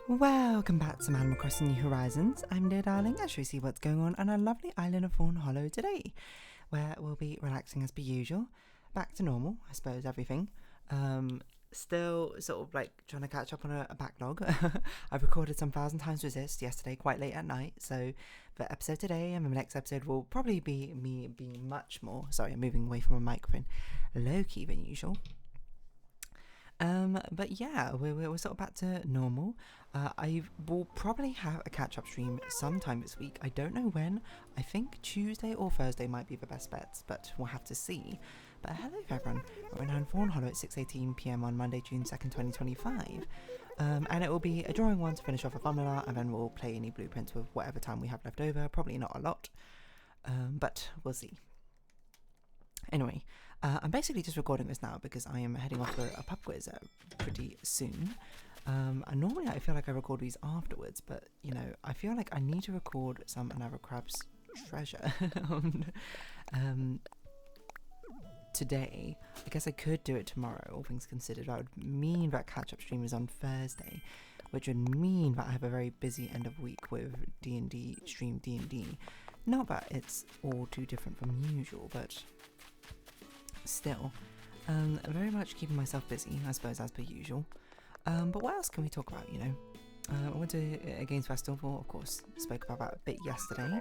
Welcome back to Animal Crossing New Horizons. I'm Dear Darling. I'll show you see what's going on our lovely island of Fawnhallow today, where we'll be relaxing as per usual. Back to normal, I suppose, everything. Still sort of like trying to catch up on a backlog. I've recorded some 1,000 Times Resist yesterday, quite late at night, so the episode today and the next episode will probably be me being much more, sorry, I'm moving away from a microphone, low-key than usual. But yeah, we're sort of back to normal. I will probably have a catch-up stream sometime this week. I don't know when. I think Tuesday or Thursday might be the best bets, but we'll have to see. But hello everyone, we're in Fawnhallow at 6:18 PM on Monday, June 2nd, 2025. And it will be a drawing one to finish off a thumbnail, and then we'll play any blueprints with whatever time we have left over. Probably not a lot, but we'll see. Anyway, I'm basically just recording this now because I am heading off to a pub quiz pretty soon. And normally I feel like I record these afterwards, but you know, I feel like I need to record some Another Crab's Treasure today. I guess I could do it tomorrow, all things considered. That would mean that catch-up stream is on Thursday, which would mean that I have a very busy end of week with D&D, stream D&D. Not that it's all too different from usual, but still, very much keeping myself busy, I suppose, as per usual. But what else can we talk about, you know? I went to a Games Festival, of course, spoke about that a bit yesterday.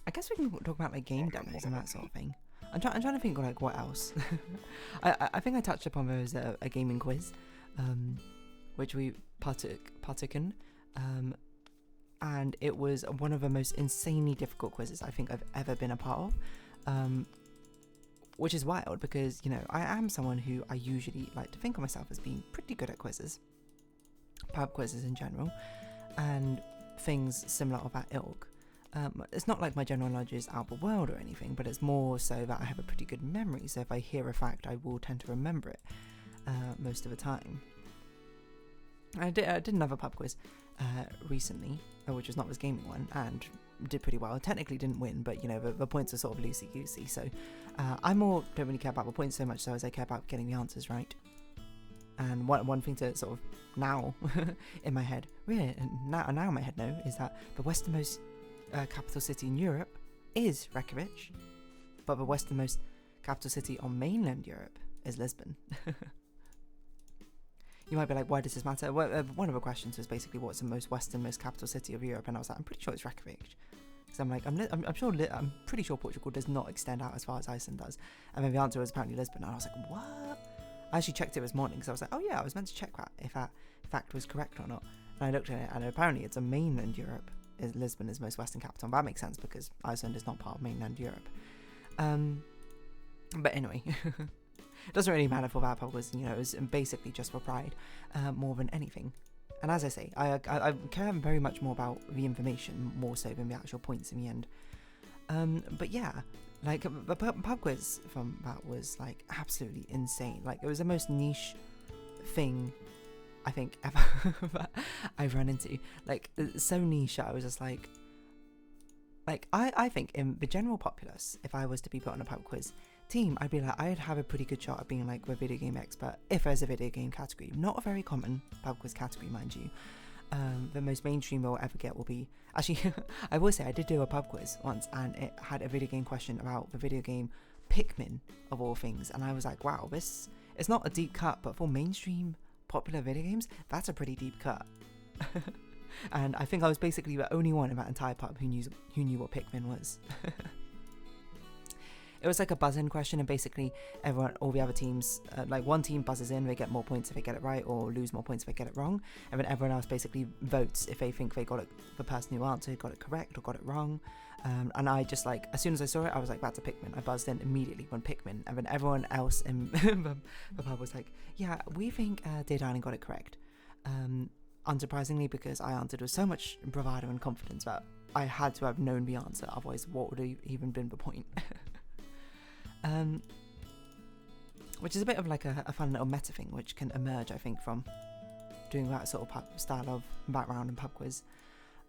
I guess we can talk about like game demos and that sort of thing. I'm trying to think like what else. I think I touched upon there was a gaming quiz, which we partook in, and it was one of the most insanely difficult quizzes I think I've ever been a part of, which is wild because, you know, I am someone who I usually like to think of myself as being pretty good at quizzes, pub quizzes in general, and things similar of that ilk. It's not like my general knowledge is out of the world or anything, but it's more so that I have a pretty good memory, so if I hear a fact I will tend to remember it most of the time. I did another pub quiz recently, which was not this gaming one, and did pretty well. Technically didn't win, but you know, the points are sort of loosey-goosey, so I don't really care about the points so much so as I care about getting the answers right. And one thing to sort of now in my head, really, now in my head know, is that the westernmost capital city in Europe is Reykjavik, but the westernmost capital city on mainland Europe is Lisbon. You might be like, why does this matter? Well, one of the questions was basically what's the most westernmost capital city of Europe, and I was like, I'm pretty sure it's Reykjavik. Because I'm like, I'm pretty sure Portugal does not extend out as far as Iceland does. And then the answer was apparently Lisbon, and I was like, what? I actually checked it this morning because I was like, oh yeah, I was meant to check that if that fact was correct or not. And I looked at it, and apparently it's a mainland Europe. Lisbon is most western capital, and that makes sense because Iceland is not part of mainland Europe. But anyway. It doesn't really matter for that because, you know, it was basically just for pride, more than anything. And as I say, I care very much more about the information more so than the actual points in the end. But yeah, like the pub quiz from that was like absolutely insane. Like it was the most niche thing I think ever that I've run into. Like so niche that I was just like I think in the general populace, if I was to be put on a pub quiz team, I'd be like, I'd have a pretty good shot at being like a video game expert if there's a video game category. Not a very common pub quiz category, mind you. The most mainstream we'll ever get will be, actually, I will say I did do a pub quiz once and it had a video game question about the video game Pikmin of all things, and I was like, wow, this it's not a deep cut, but for mainstream popular video games, that's a pretty deep cut. And I think I was basically the only one in that entire pub who knew what Pikmin was. It was like a buzz-in question, and basically all the other teams, like one team buzzes in, they get more points if they get it right, or lose more points if they get it wrong, and then everyone else basically votes if they think they got it, the person who answered got it correct or got it wrong. And I just like, as soon as I saw it, I was like, that's a Pikmin. I buzzed in immediately when Pikmin, and then everyone else in the pub was like, yeah, we think Dear Darling got it correct. Unsurprisingly, because I answered with so much bravado and confidence that I had to have known the answer, otherwise what would have even been the point? Which is a bit of like a fun little meta thing which can emerge, I think, from doing that sort of style of background and pub quiz.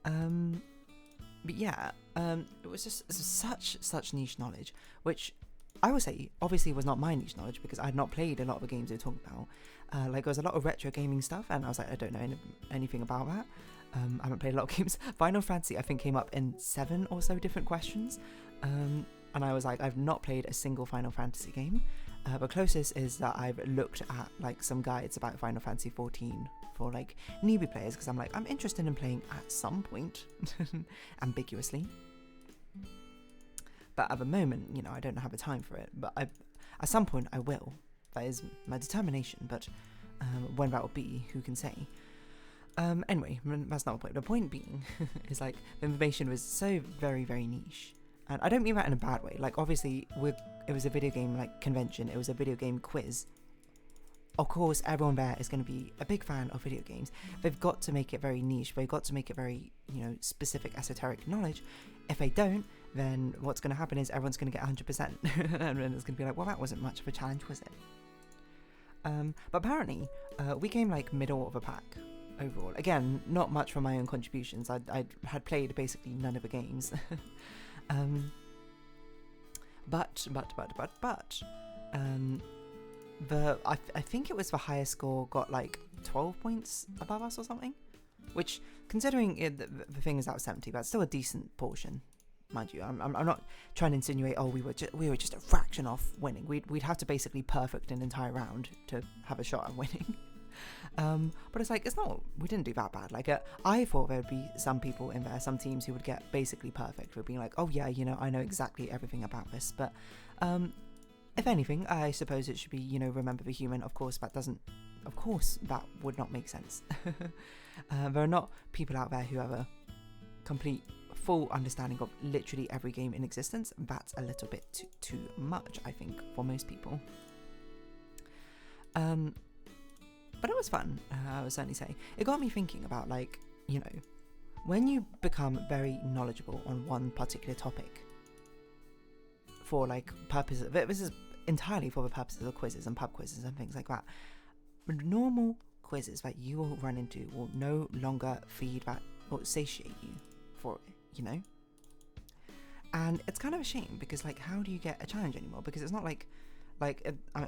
But yeah, it was just such niche knowledge, which I would say obviously it was not my niche knowledge because I had not played a lot of the games they were talking about. Like there was a lot of retro gaming stuff, and I was like, I don't know anything about that. I haven't played a lot of games. Final Fantasy I think came up in 7 or so different questions, and I was like, I've not played a single Final Fantasy game. But closest is that I've looked at like some guides about Final Fantasy 14 for like newbie players, because I'm like, I'm interested in playing at some point, ambiguously. But at the moment, you know, I don't have the time for it. But at some point I will. That is my determination. But when that will be, who can say? Anyway, that's not the point. The point being is like the information was so very, very niche. And I don't mean that in a bad way. Like obviously it was a video game like convention. It was a video game quiz. Of course, everyone there is going to be a big fan of video games. They've got to make it very niche. They've got to make it very, you know, specific, esoteric knowledge. If they don't, then what's going to happen is everyone's going to get 100%. And then it's going to be like, well, that wasn't much of a challenge, was it? But apparently, we came like middle of a pack overall. Again, not much from my own contributions. I had played basically none of the games. But I think it was the highest score got like 12 points above us or something, which considering the thing is out of 70, that's still a decent portion, mind you. I'm not trying to insinuate we were just a fraction off winning. We'd have to basically perfect an entire round to have a shot at winning. But it's like, we didn't do that bad. Like, I thought there'd be some people in there, some teams who would get basically perfect, would be like, oh yeah, you know, I know exactly everything about this. But, if anything, I suppose it should be, you know, remember the human. Of course, that would not make sense. There are not people out there who have a complete, full understanding of literally every game in existence. That's a little bit too much, I think, for most people. But it was fun, I would certainly say. It got me thinking about, like, you know, when you become very knowledgeable on one particular topic for, like, purposes, this is entirely for the purposes of quizzes and pub quizzes and things like that. Normal quizzes that you will run into will no longer feed that or satiate you for it, you know? And it's kind of a shame because, like, how do you get a challenge anymore? Because it's not like, I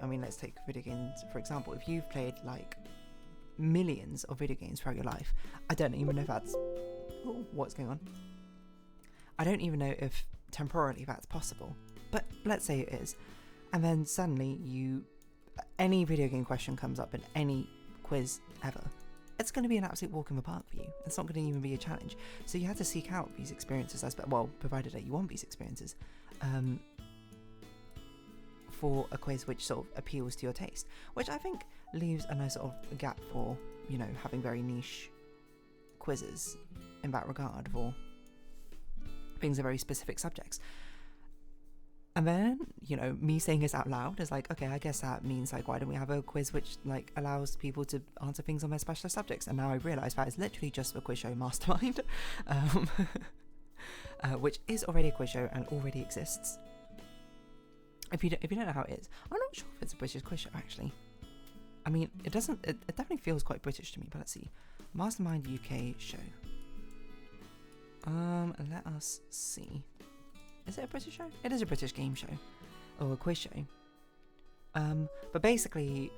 mean, let's take video games, for example. If you've played, like, millions of video games throughout your life, I don't even know if that's... Oh, what's going on? I don't even know if temporarily that's possible. But let's say it is. And then suddenly any video game question comes up in any quiz ever. It's going to be an absolute walk in the park for you. It's not going to even be a challenge. So you have to seek out these experiences, provided that you want these experiences. For a quiz which sort of appeals to your taste, which I think leaves a nice sort of gap for, you know, having very niche quizzes in that regard for things are very specific subjects. And then, you know, me saying this out loud is like, okay, I guess that means, like, why don't we have a quiz which, like, allows people to answer things on their specialist subjects? And now I realise that is literally just the quiz show Mastermind, which is already a quiz show and already exists. If you don't know how it is, I'm not sure if it's a British quiz show, actually. I mean, it definitely feels quite British to me, but let's see. Mastermind UK show. Let us see. Is it a British show? It is a British game show. Or a quiz show. But basically,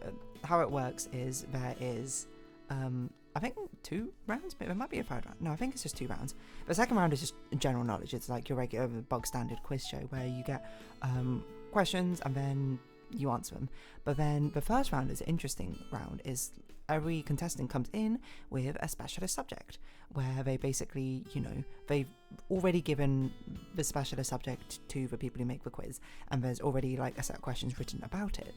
how it works is there is, I think 2 rounds? But there might be a 3rd round. No, I think it's just 2 rounds. The second round is just general knowledge. It's like your regular bog standard quiz show where you get questions and then you answer them. But then the first round is an interesting round. Is every contestant comes in with a specialist subject where they basically, you know, they've already given the specialist subject to the people who make the quiz, and there's already like a set of questions written about it.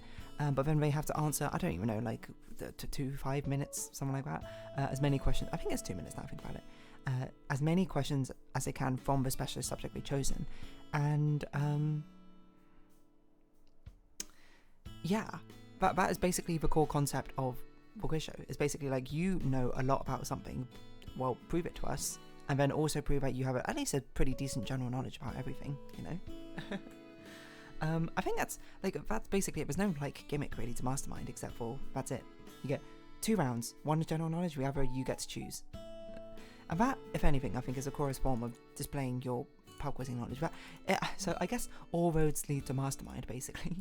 But then they have to answer, I don't even know, like 5 minutes, something like that. As many questions, I think it's 2 minutes now I think about it. As many questions as they can from the specialist subject they've chosen. And yeah, that is basically the core concept of the quiz show. It's basically like, you know a lot about something, well, prove it to us, and then also prove that you have at least a pretty decent general knowledge about everything, you know? I think that's basically it. There's no like gimmick really to Mastermind, except for that's it. You get 2 rounds, one is general knowledge, the other you get to choose. And that, if anything, I think is a chorus form of displaying your pub quizzing knowledge. But so I guess all roads lead to Mastermind, basically.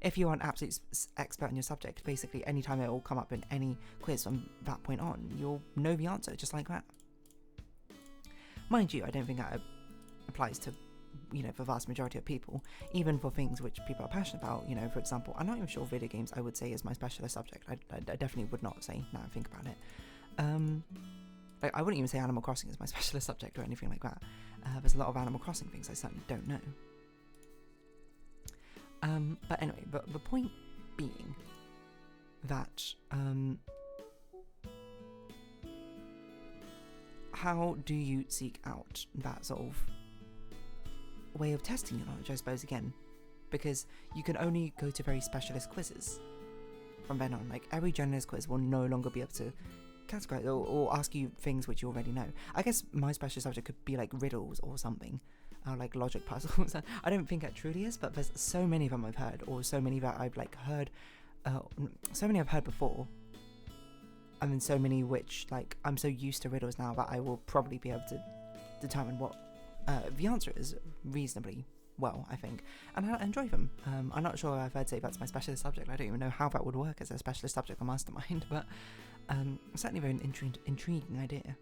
If you are an absolute expert in your subject, basically anytime it will come up in any quiz from that point on, you'll know the answer just like that. Mind you, I don't think that applies to, the vast majority of people, even for things which people are passionate about. For example, I'm not even sure video games I would say is my specialist subject. I definitely would not say, now I think about it. I wouldn't even say Animal Crossing is my specialist subject or anything like that. There's a lot of Animal Crossing things I certainly don't know. But anyway, the point being that how do you seek out that sort of way of testing your knowledge, I suppose, again, because you can only go to very specialist quizzes from then on. Like, every generalist quiz will no longer be able to categorize or ask you things which you already know. I guess my specialist subject could be like riddles or something, or like logic puzzles. I don't think it truly is, but there's so many of them I've heard, or so many that I've heard, so many I've heard before, and then so many which, I'm so used to riddles now that I will probably be able to determine what the answer is reasonably well, I think, and I enjoy them. I'm not sure if I'd say that's my specialist subject. I don't even know how that would work as a specialist subject on Mastermind, but certainly very intriguing idea.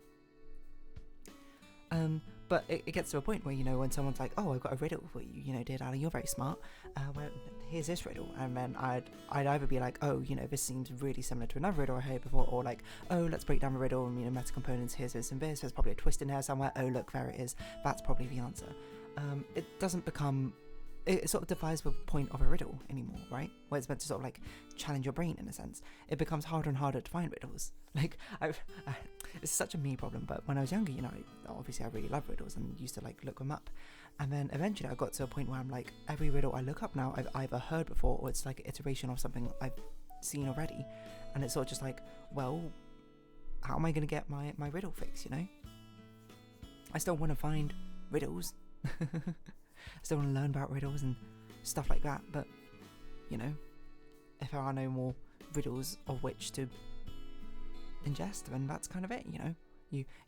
But it gets to a point where, when someone's like, oh, I've got a riddle for you, dear darling, you're very smart, well, here's this riddle, and then I'd either be like, oh, this seems really similar to another riddle I heard before, or like, oh, let's break down the riddle, and, meta components, here's this and this, there's probably a twist in there somewhere, oh, look, there it is, that's probably the answer. It doesn't become, it sort of defies the point of a riddle anymore, right? Where it's meant to sort of challenge your brain in a sense. It becomes harder and harder to find riddles. It's such a me problem, but when I was younger, obviously I really love riddles and used to look them up. And then eventually I got to a point where I'm like, every riddle I look up now, I've either heard before, or it's like an iteration of something I've seen already. And it's sort of just well, how am I going to get my riddle fix, I still want to find riddles. I still want to learn about riddles and stuff like that, but if there are no more riddles of which to ingest, then that's kind of it.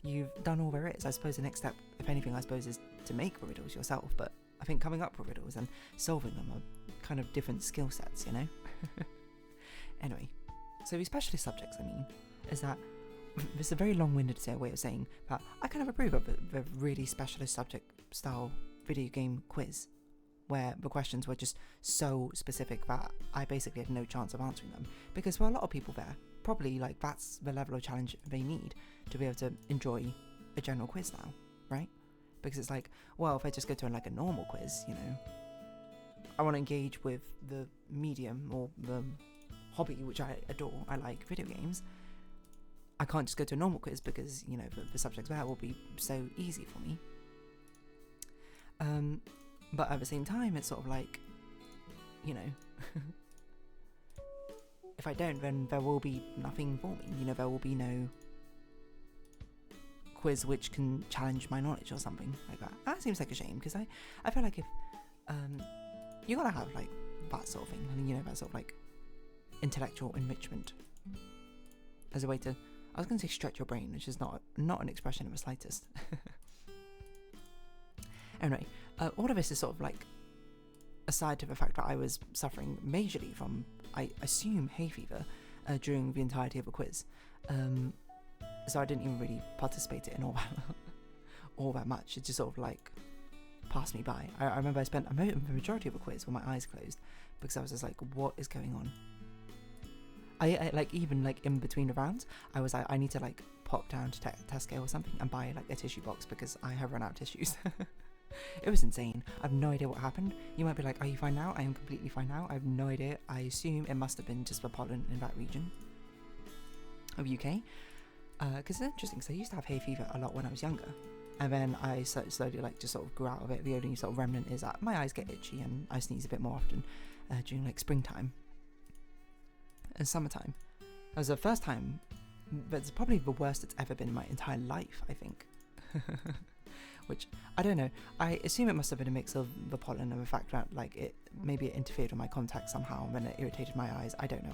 You've done all there is. I suppose the next step, if anything, I suppose, is to make the riddles yourself, but I think coming up with riddles and solving them are kind of different skill sets, Anyway, so the specialist subjects, is that it's a very long-winded way of saying that I kind of approve of the really specialist subject style video game quiz, where the questions were just so specific that I basically had no chance of answering them, because for a lot of people there, probably that's the level of challenge they need to be able to enjoy a general quiz now, right? Because it's well, if I just go to a normal quiz, I want to engage with the medium or the hobby which I adore. I like video games. I can't just go to a normal quiz because, the subjects there will be so easy for me. But at the same time, it's sort of if I don't, then there will be nothing for me. There will be no quiz which can challenge my knowledge or something like that. That seems like a shame, because I feel like if you gotta have that sort of thing, that sort of intellectual enrichment as a way to, I was going to say stretch your brain, which is not an expression in the slightest. Anyway, all of this is sort of aside to the fact that I was suffering majorly from, I assume, hay fever during the entirety of the quiz. So I didn't even really participate in all that much. It just sort of passed me by. I remember I spent the majority of the quiz with my eyes closed, because I was just what is going on? I even in between the rounds, I was I need to pop down to Tesco or something and buy a tissue box because I have run out of tissues. It was insane. I have no idea what happened. You might be like, are you fine now? I am completely fine now. I have no idea. I assume it must have been just the pollen in that region of UK. Because it's interesting, because I used to have hay fever a lot when I was younger, and then I slowly just sort of grew out of it. The only sort of remnant is that my eyes get itchy and I sneeze a bit more often during springtime and summertime. That was the first time, but it's probably the worst it's ever been in my entire life, I think. Which, I don't know, I assume it must have been a mix of the pollen and the fact that maybe it interfered with my contacts somehow and then it irritated my eyes. I don't know.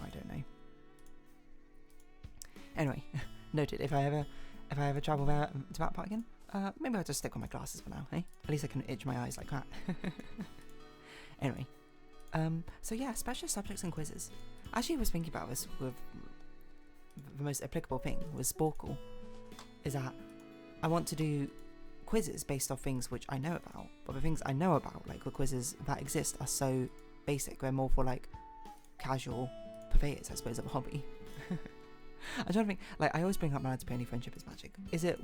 Anyway, noted. If I ever travel there to that part again, Maybe I'll just stick on my glasses for now, hey? At least I can itch my eyes like that. Anyway. So yeah, special subjects and quizzes. Actually, I was thinking about this with the most applicable thing with Sporkle, is that I want to do quizzes based off things which I know about, but the things I know about, like the quizzes that exist, are so basic. They're more for like casual purveyors, I suppose, of a hobby. I'm trying to think, like, I always bring up My Little Pony Friendship is Magic.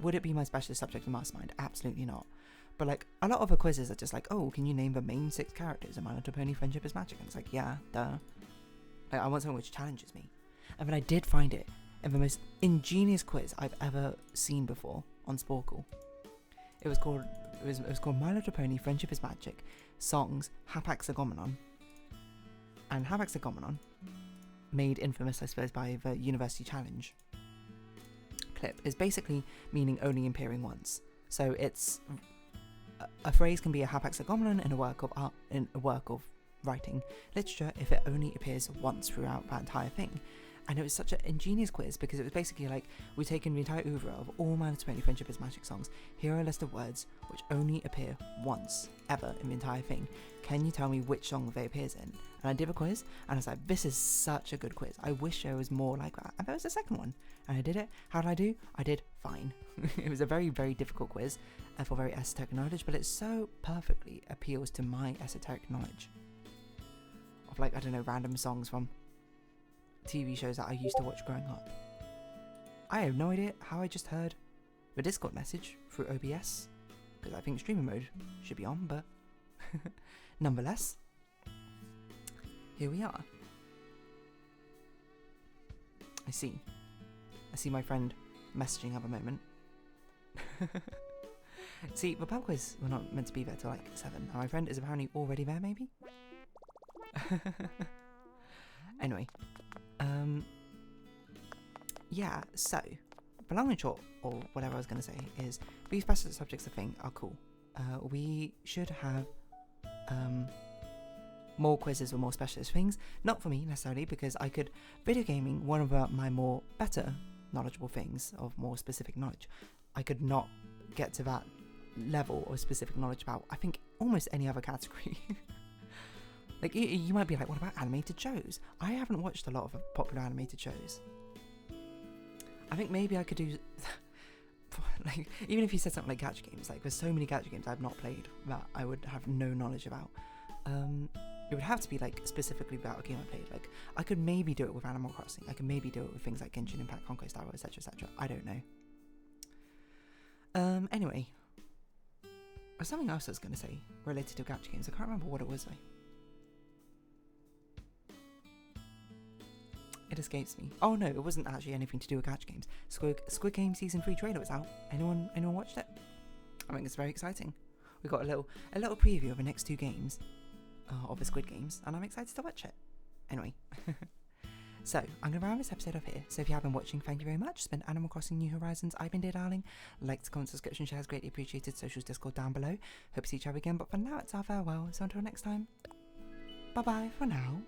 Would it be my specialist subject in Mastermind? Absolutely not. But like, a lot of the quizzes are just like, oh, can you name the main 6 characters in My Little Pony Friendship is Magic? And it's like, yeah, duh. Like, I want something which challenges me. And then I did find it in the most ingenious quiz I've ever seen before on Sporkle. It was called My Little Pony Friendship is Magic Songs Hapaxagomenon. And Hapaxagomenon, made infamous, I suppose, by the University Challenge clip, is basically meaning only appearing once. So it's a phrase can be a hapaxagomenon in a work of art, in a work of writing literature, if it only appears once throughout that entire thing. And it was such an ingenious quiz, because it was basically like, we've taken the entire oeuvre of all My Little Pony Friendship is Magic songs. Here are a list of words which only appear once ever in the entire thing. Can you tell me which song they appears in? And I did a quiz, and I was like, this is such a good quiz. I wish there was more like that. And there was a second one, and I did it. How did I do? I did fine. It was a very, very difficult quiz for very esoteric knowledge, but it so perfectly appeals to my esoteric knowledge of, like, I don't know, random songs from TV shows that I used to watch growing up. I have no idea how I just heard the Discord message through OBS, because I think streaming mode should be on, but nonetheless, here we are. I see my friend messaging at the moment. See, the pub quiz, we're not meant to be there till like 7, and my friend is apparently already there, maybe? Anyway, yeah, so, the long and short, or whatever I was going to say, is these specialist subjects, I think, are cool. We should have more quizzes with more specialist things. Not for me, necessarily, because I could... Video gaming, one of my more better knowledgeable things, of more specific knowledge, I could not get to that level of specific knowledge about, I think, almost any other category. Like, you might be like, what about animated shows? I haven't watched a lot of popular animated shows. I think maybe I could do... like, even if you said something like gacha games, like, there's so many gacha games I've not played that I would have no knowledge about. It would have to be, like, specifically about a game I played. Like, I could maybe do it with Animal Crossing. I could maybe do it with things like Genshin Impact, Conquest Star Wars, etc., etc. I don't know. Anyway. There's something else I was going to say related to gacha games. I can't remember what it was, though. It escapes me. Oh no, it wasn't actually anything to do with gacha games. Squid Game Season 3 trailer was out. Anyone watched it? I think it's very exciting. We got a little preview of the next 2 games of the Squid Games, and I'm excited to watch it. Anyway, so I'm going to round this episode off here. So if you have been watching, thank you very much. It's been Animal Crossing New Horizons. I've been Dear Darling. Likes, comments, subscription, shares, greatly appreciated. Socials, Discord down below. Hope to see each other again, but for now it's our farewell. So until next time, bye bye for now.